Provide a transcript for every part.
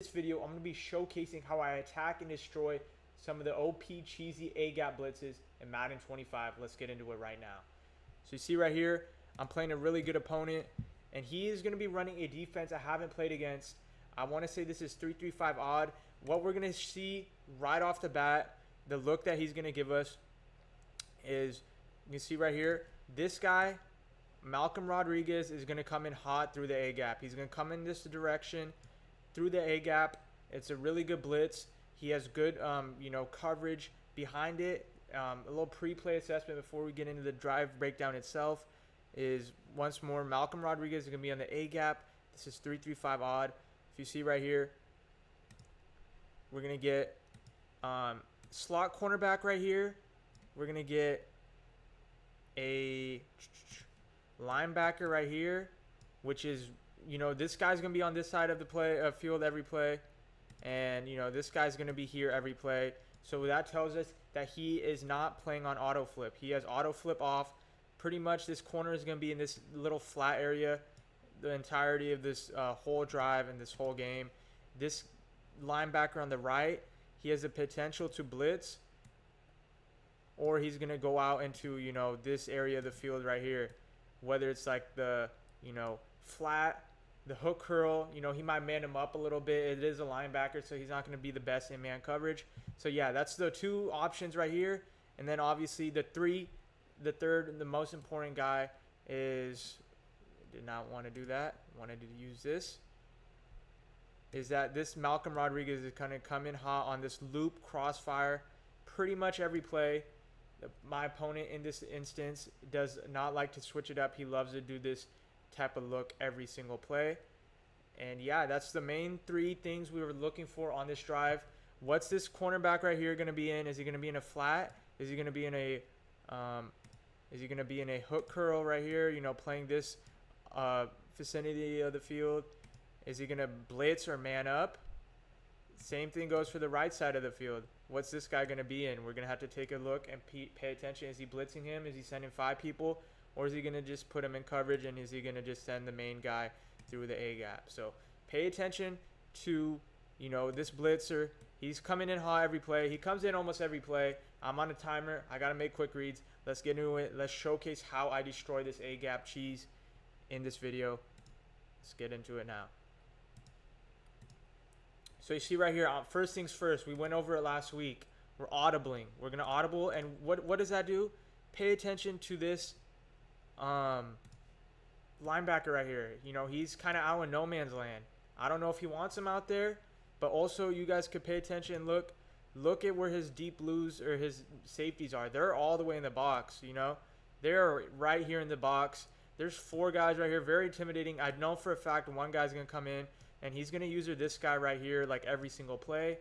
This video, I'm going to be showcasing how I attack and destroy some of the OP cheesy A-gap blitzes in Madden 25. Let's get into it right now. So you see right here, I'm playing a really good opponent, and he is going to be running a defense I haven't played against. I want to say this is 3-3-5 odd. What we're going to see right off the bat, the look that he's going to give us is, you can see right here, this guy, Malcolm Rodriguez, is going to come in hot through the A-gap. He's going to come in this direction through the A-gap. It's a really good blitz. He has good, coverage behind it. A little pre-play assessment before we get into the drive breakdown itself is, once more, Malcolm Rodriguez is going to be on the A-gap. This is 3-3-5 odd. If you see right here, we're going to get slot cornerback right here. We're going to get a linebacker right here, which is, this guy's going to be on this side of the field every play. And, this guy's going to be here every play. So that tells us that he is not playing on auto flip. He has auto flip off. Pretty much this corner is going to be in this little flat area the entirety of this whole drive and this whole game. This linebacker on the right, he has the potential to blitz, or he's going to go out into, this area of the field right here. Whether it's like the, flat, the hook curl, he might man him up a little bit. It is a linebacker, so he's not going to be the best in man coverage. So yeah, that's the two options right here. And then obviously the third and the most important guy is, did not want to do that, wanted to use this, is that this Malcolm Rodriguez is going to come in hot on this loop crossfire pretty much every play. My opponent in this instance does not like to switch it up. He loves to do this type of look every single play. And yeah, that's the main three things we were looking for on this drive. What's this cornerback right here going to be in? Is he going to be in a flat? Is he going to be in a hook curl right here, playing this vicinity of the field? Is he going to blitz or man up? Same thing goes for the right side of the field. What's this guy going to be in? We're going to have to take a look and pay attention. Is he blitzing him? Is he sending 5 people? Or is he going to just put him in coverage, and is he going to just send the main guy through the A-gap? So pay attention to, this blitzer. He's coming in hot every play. He comes in almost every play. I'm on a timer. I got to make quick reads. Let's get into it. Let's showcase how I destroy this A-gap cheese in this video. Let's get into it now. So you see right here, first things first, we went over it last week. We're audibling. We're going to audible. And what does that do? Pay attention to this linebacker right here. He's kind of out in no man's land. I don't know if he wants him out there, but also you guys could pay attention and look at where his deep blues or his safeties are. They're all the way in the box, They're right here in the box. There's 4 guys right here, very intimidating. I know for a fact one guy's going to come in, and he's going to use this guy right here like every single play.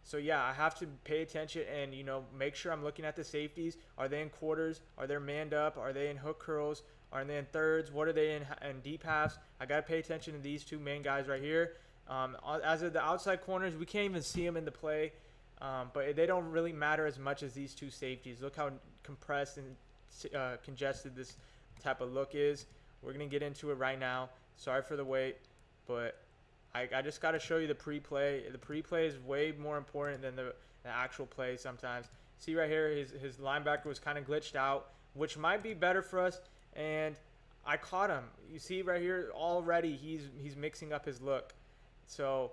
So yeah, I have to pay attention and, make sure I'm looking at the safeties. Are they in quarters? Are they manned up? Are they in hook curls? Are they in thirds? What are they in deep halves? I got to pay attention to these 2 main guys right here. As of the outside corners, we can't even see them in the play. But they don't really matter as much as these 2 safeties. Look how compressed and congested this type of look is. We're going to get into it right now. Sorry for the wait. But I just got to show you the pre-play. The pre-play is way more important than the actual play sometimes. See right here, his linebacker was kind of glitched out, which might be better for us. And I caught him. You see right here, already he's mixing up his look. So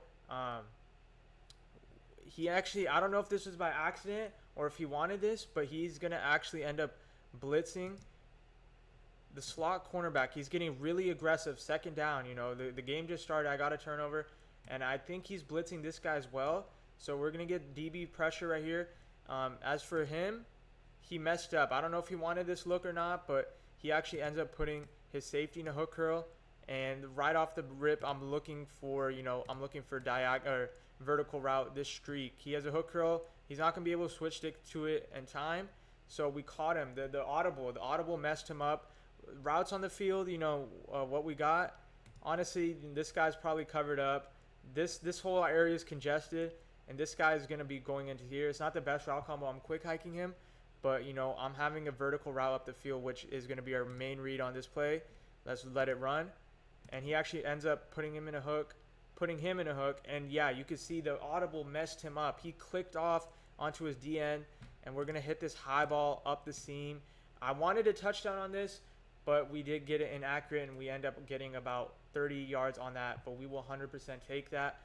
he actually, I don't know if this was by accident or if he wanted this, but he's going to actually end up blitzing the slot cornerback. He's getting really aggressive second down. The game just started. I got a turnover, and I think he's blitzing this guy as well. So we're going to get DB pressure right here. As for him, he messed up. I don't know if he wanted this look or not, but he actually ends up putting his safety in a hook curl. And right off the rip, I'm looking for diagonal or vertical route, this streak. He has a hook curl. He's not going to be able to switch stick to it in time. So we caught him. The audible messed him up. Routes on the field, what we got. Honestly, this guy's probably covered up. This whole area is congested, and this guy is going to be going into here. It's not the best route combo. I'm quick hiking him, but I'm having a vertical route up the field, which is going to be our main read on this play. Let's let it run. And he actually ends up putting him in a hook, putting him in a hook. And yeah, you can see the audible messed him up. He clicked off onto his DN, and we're going to hit this high ball up the seam. I wanted a touchdown on this, but we did get it inaccurate, and we end up getting about 30 yards on that. But we will 100% take that.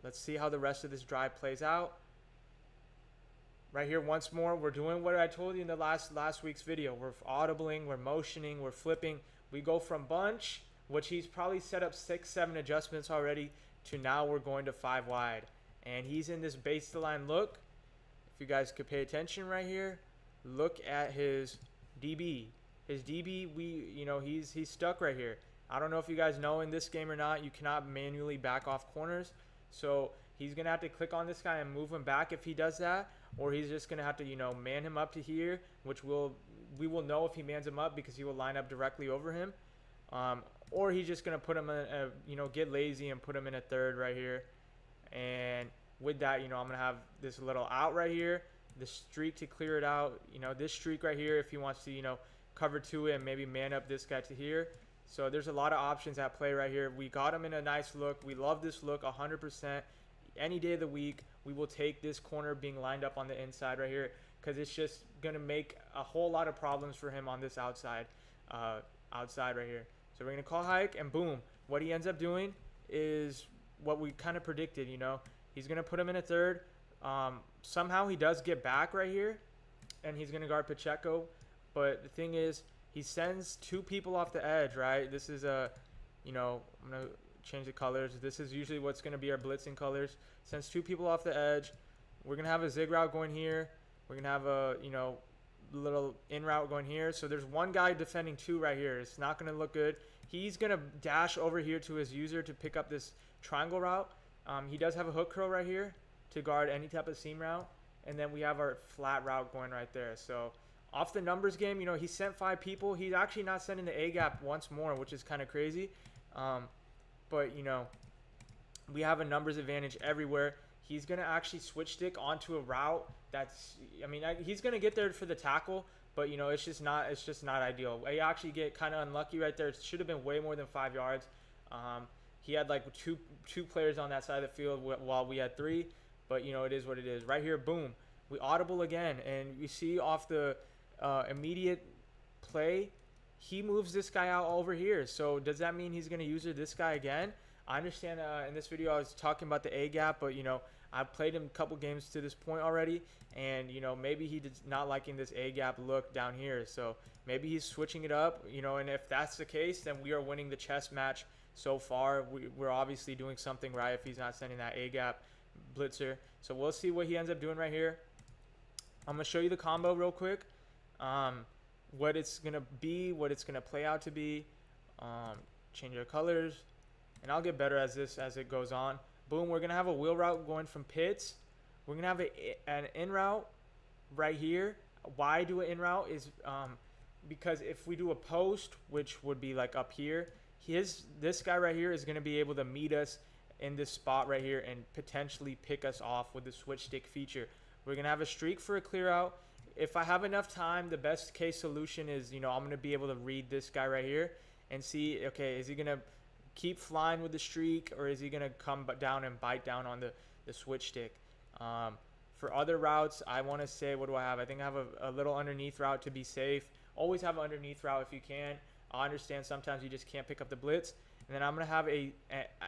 Let's see how the rest of this drive plays out. Right here, once more, we're doing what I told you in the last week's video. We're audibling, we're motioning, we're flipping. We go from bunch, which he's probably set up 6-7 adjustments already, to now we're going to 5 wide. And he's in this baseline look. If you guys could pay attention right here, look at his DB. His DB, he's stuck right here. I don't know if you guys know in this game or not, you cannot manually back off corners. So he's going to have to click on this guy and move him back if he does that. Or he's just going to have to, man him up to here, which we will know if he mans him up because he will line up directly over him. Or he's just going to put him in get lazy and put him in a third right here. And with that, I'm going to have this little out right here, the streak to clear it out. This streak right here, if he wants to, cover to it and maybe man up this guy to here. So there's a lot of options at play right here. We got him in a nice look. We love this look 100%. Any day of the week, we will take this corner being lined up on the inside right here, because it's just going to make a whole lot of problems for him on this outside right here. So we're going to call hike, and boom. What he ends up doing is what we kind of predicted, He's going to put him in a third. Somehow he does get back right here, and he's going to guard Pacheco. But the thing is, he sends 2 people off the edge, right? This is I'm going to change the colors. This is usually what's going to be our blitzing colors. Sends 2 people off the edge. We're going to have a zig route going here. We're going to have a, little in route going here. So there's one guy defending 2 right here. It's not going to look good. He's going to dash over here to his user to pick up this triangle route. He does have a hook curl right here to guard any type of seam route. And then we have our flat route going right there. So off the numbers game, he sent 5 people. He's actually not sending the A gap once more, which is kind of crazy. But, we have a numbers advantage everywhere. He's going to actually switch stick onto a route that's, he's going to get there for the tackle, but, it's just not ideal. I actually get kind of unlucky right there. It should have been way more than 5 yards. He had like two players on that side of the field while we had 3, but, it is what it is. Right here, boom. We audible again, and you see off the immediate play, he moves this guy out over here. So does that mean he's going to use this guy again? I understand in this video I was talking about the A gap, but I've played him a couple games to this point already, and maybe he's not liking this A gap look down here. So maybe he's switching it up, and if that's the case, then we are winning the chess match so far. We're obviously doing something right if he's not sending that A gap blitzer. So we'll see what he ends up doing right here. I'm going to show you the combo real quick. What it's going to be, what it's going to play out to be. Change our colors. And I'll get better as it goes on. Boom, we're going to have a wheel route going from Pitts. We're going to have an in route right here. Why I do an in route is because if we do a post, which would be like up here, this guy right here is going to be able to meet us in this spot right here and potentially pick us off with the switch stick feature. We're going to have a streak for a clear out. If I have enough time, the best case solution is, I'm going to be able to read this guy right here and see, okay, is he going to keep flying with the streak, or is he going to come down and bite down on the switch stick? For other routes, I want to say, what do I have? I think I have a little underneath route to be safe. Always have an underneath route if you can. I understand sometimes you just can't pick up the blitz. And then I'm going to have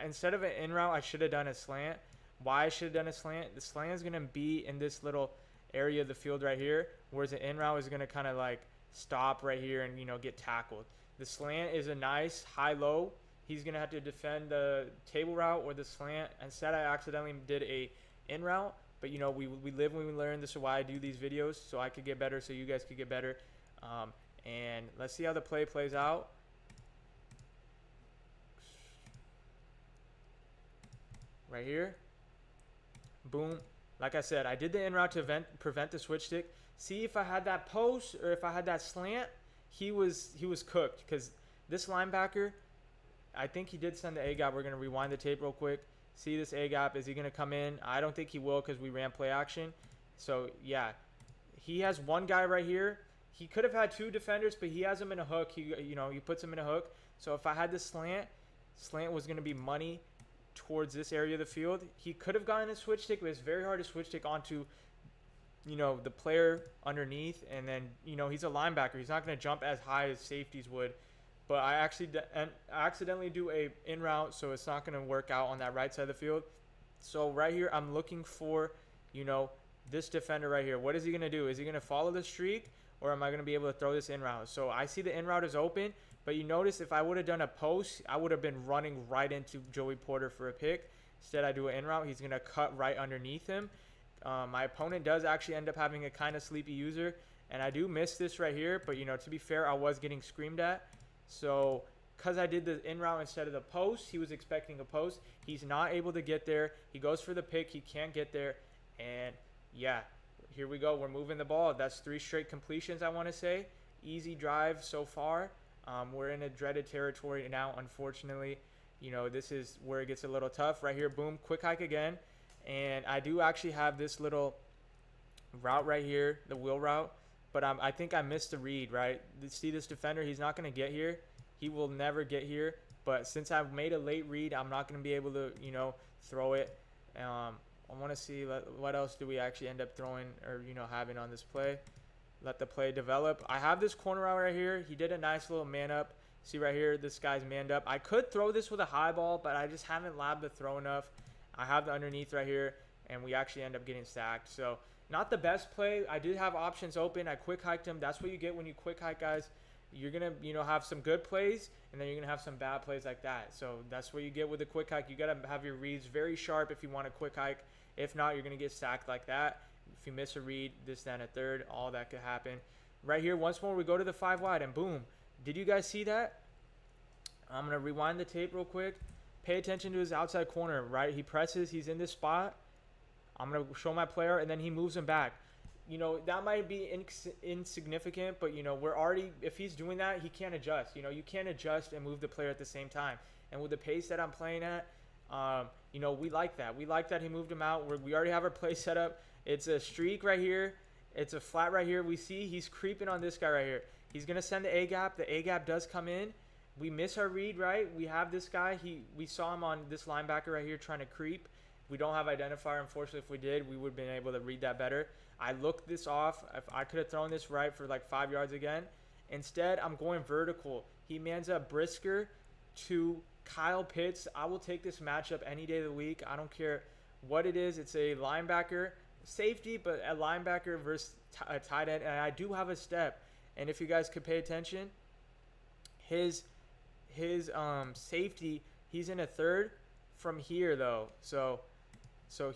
instead of an in route, I should have done a slant. Why I should have done a slant? The slant is going to be in this little area of the field right here, whereas the in route is going to kind of like stop right here and, get tackled. The slant is a nice high-low. He's going to have to defend the table route or the slant. Instead, I accidentally did a in route. But, we live when we learn. This is why I do these videos, so I could get better, so you guys could get better. And let's see how the play plays out. Right here. Boom. Like I said, I did the in route to prevent the switch stick. See, if I had that post or if I had that slant, he was cooked, because this linebacker, I think he did send the A gap. We're going to rewind the tape real quick. See this A gap. Is he going to come in? I don't think he will, because we ran play action. So, yeah. He has one guy right here. He could have had 2 defenders, but he has him in a hook. He puts him in a hook. So, if I had the slant was going to be money. towards this area of the field. He could have gotten a switch stick, but it's very hard to switch stick onto, the player underneath. And then, he's a linebacker. He's not going to jump as high as safeties would. But I accidentally do a in route, so it's not going to work out on that right side of the field. So right here, I'm looking for, this defender right here. What is he going to do? Is he going to follow the streak, or am I going to be able to throw this in route? So I see the in route is open, but you notice if I would have done a post, I would have been running right into Joey Porter for a pick. Instead, I do an in route. He's going to cut right underneath him. My opponent does actually end up having a kind of sleepy user, and I do miss this right here. But, to be fair, I was getting screamed at. So because I did the in route instead of the post, he was expecting a post. He's not able to get there. He goes for the pick. He can't get there. And, yeah, here we go. We're moving the ball. That's 3 straight completions, I want to say. Easy drive so far. We're in a dreaded territory now, unfortunately. This is where it gets a little tough. Right here, boom, quick hike again. And I do actually have this little route right here, the wheel route. But I think I missed the read, right? See this defender? He's not going to get here. He will never get here. But since I've made a late read, I'm not going to be able to, throw it. I want to see what else do we actually end up throwing or, having on this play. Let the play develop. I have this corner route right here. He did a nice little man up. See right here, this guy's manned up. I could throw this with a high ball, but I just haven't labbed the throw enough. I have the underneath right here, and we actually end up getting sacked. So not the best play. I did have options open. I quick hiked him. That's what you get when you quick hike, guys. You're going to, have some good plays, and then you're going to have some bad plays like that. So that's what you get with a quick hike. You got to have your reads very sharp if you want a quick hike. If not, you're going to get sacked like that. If you miss a read, this, then a third, all that could happen. Right here, once more, we go to the 5 wide, and boom. Did you guys see that? I'm going to rewind the tape real quick. Pay attention to his outside corner, right? He presses. He's in this spot. I'm going to show my player, and then he moves him back. That might be insignificant, but, we're already – if he's doing that, he can't adjust. You can't adjust and move the player at the same time. And with the pace that I'm playing at, we like that. We like that he moved him out. We already have our play set up. It's a streak right here. It's a flat right here. We see he's creeping on this guy right here. He's going to send the A-gap. The A-gap does come in. We miss our read, right? We have this guy. We saw him on this linebacker right here trying to creep. We don't have identifier. Unfortunately, if we did, we would have been able to read that better. I looked this off. If I could have thrown this right for like 5 yards again. Instead, I'm going vertical. He mans up Brisker to Kyle Pitts. I will take this matchup any day of the week. I don't care what it is. It's a linebacker, safety, but a linebacker versus a tight end. And I do have a step. And if you guys could pay attention, his safety, he's in a third from here though. So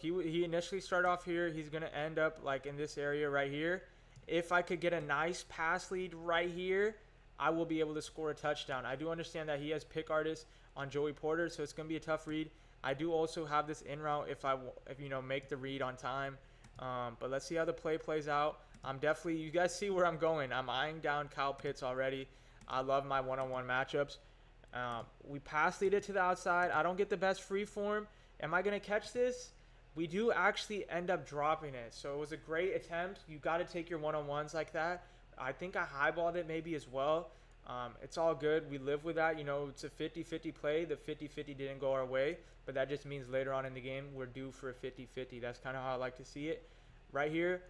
he initially started off here. He's going to end up like in this area right here. If I could get a nice pass lead right here, I will be able to score a touchdown. I do understand that he has pick artists on Joey Porter, so it's going to be a tough read. I do also have this in route if make the read on time. But let's see how the play plays out. You guys see where I'm going. I'm eyeing down Kyle Pitts already. I love my one-on-one matchups. We pass lead it to the outside. I don't get the best free form. Am I going to catch this? We do actually end up dropping it. So it was a great attempt. You got to take your one-on-ones like that. I think I highballed it maybe as well. It's all good. We live with that. It's a 50-50 play. The 50-50 didn't go our way, but that just means later on in the game we're due for a 50-50. That's kind of how I like to see it. Right here,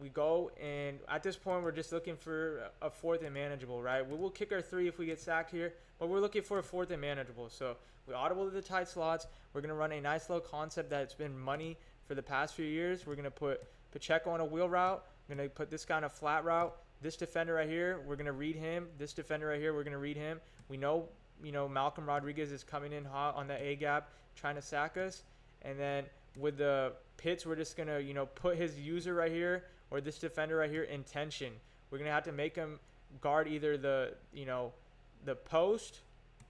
we go, and at this point we're just looking for a 4th and manageable, right? We will kick our 3 if we get sacked here, but we're looking for a 4th and manageable. So we audible to the tight slots. We're going to run a nice little concept that's been money for the past few years. We're going to put Pacheco on a wheel route. We're going to put this guy on a flat route. This defender right here, we're going to read him. This defender right here, we're going to read him. We know, Malcolm Rodriguez is coming in hot on the A-gap trying to sack us. And then with the Pitts, we're just going to, put his user right here or this defender right here in tension. We're going to have to make him guard either the post,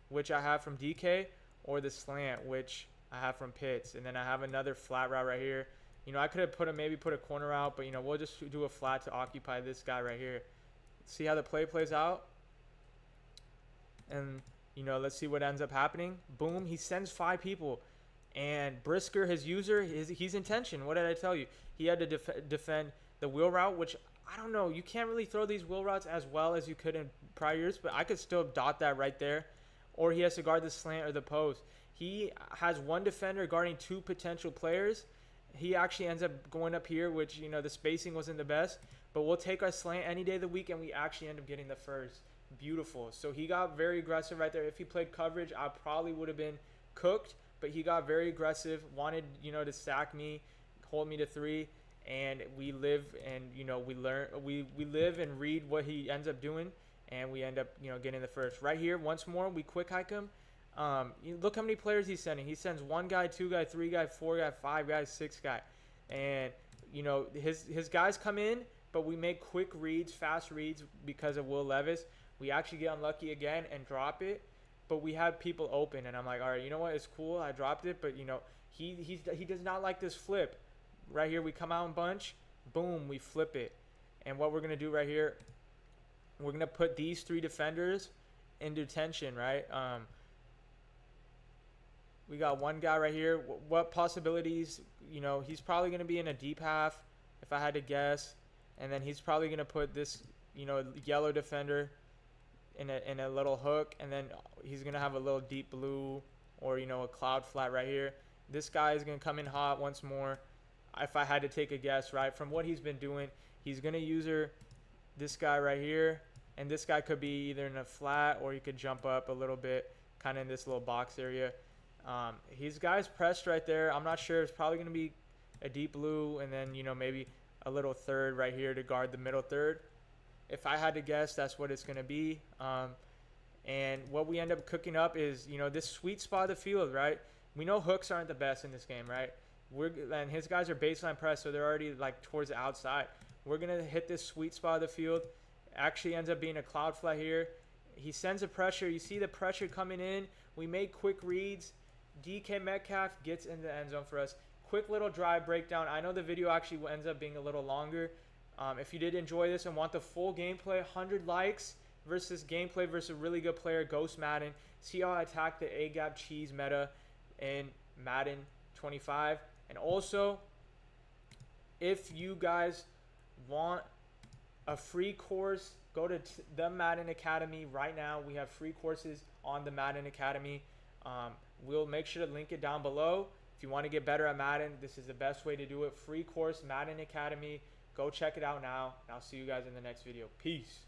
which I have from DK, or the slant, which I have from Pitts. And then I have another flat route right here. I could have maybe put a corner out, but, we'll just do a flat to occupy this guy right here. See how the play plays out? And, let's see what ends up happening. Boom, he sends 5 people. And Brisker, his user, he's in tension. What did I tell you? He had to defend the wheel route, which, I don't know. You can't really throw these wheel routes as well as you could in prior years, but I could still dot that right there. Or he has to guard the slant or the post. He has one defender guarding 2 potential players. He actually ends up going up here, which, you know, the spacing wasn't the best. But we'll take our slant any day of the week, and we actually end up getting the first. Beautiful. So he got very aggressive right there. If he played coverage, I probably would have been cooked. But he got very aggressive, wanted, you know, to stack me, hold me to 3. And we live and, you know, we live and read what he ends up doing. And we end up, you know, getting the first. Right here, once more, we quick hike him. Look how many players he's sending. He sends 1 guy, 2 guy, 3 guy, 4 guy, 5 guy, 6 guy. And, you know, his guys come in, but we make quick reads, fast reads because of Will Levis. We actually get unlucky again and drop it, but we have people open. And I'm like, all right, you know what? It's cool. I dropped it, but, you know, he does not like this flip. Right here, we come out in bunch. Boom, we flip it. And what we're going to do right here, we're going to put these 3 defenders in detention, right? We got 1 guy right here. What possibilities? You know, he's probably going to be in a deep half, if I had to guess. And then he's probably going to put this, you know, yellow defender in a little hook. And then he's going to have a little deep blue or, you know, a cloud flat right here. This guy is going to come in hot once more. If I had to take a guess, right, from what he's been doing, he's going to use this guy right here. And this guy could be either in a flat or he could jump up a little bit, kind of in this little box area. His guy's pressed right there. I'm not sure. It's probably going to be a deep blue and then, you know, maybe a little third right here to guard the middle third. If I had to guess, that's what it's going to be. And what we end up cooking up is, you know, this sweet spot of the field, right? We know hooks aren't the best in this game, right? And his guys are baseline press, so they're already, like, towards the outside. We're going to hit this sweet spot of the field. Actually ends up being a cloud flat here. He sends a pressure. You see the pressure coming in. We make quick reads. DK Metcalf gets in the end zone for us. Quick little drive breakdown. I know the video actually ends up being a little longer. If you did enjoy this and want the full gameplay, 100 likes versus gameplay versus a really good player, Ghost Madden. See how I attack the A-gap cheese meta in Madden 25. And also, if you guys want a free course, go to the Madden Academy right now. We have free courses on the Madden Academy. We'll make sure to link it down below. If you want to get better at Madden, this is the best way to do it. Free course, Madden Academy. Go check it out now. And I'll see you guys in the next video. Peace.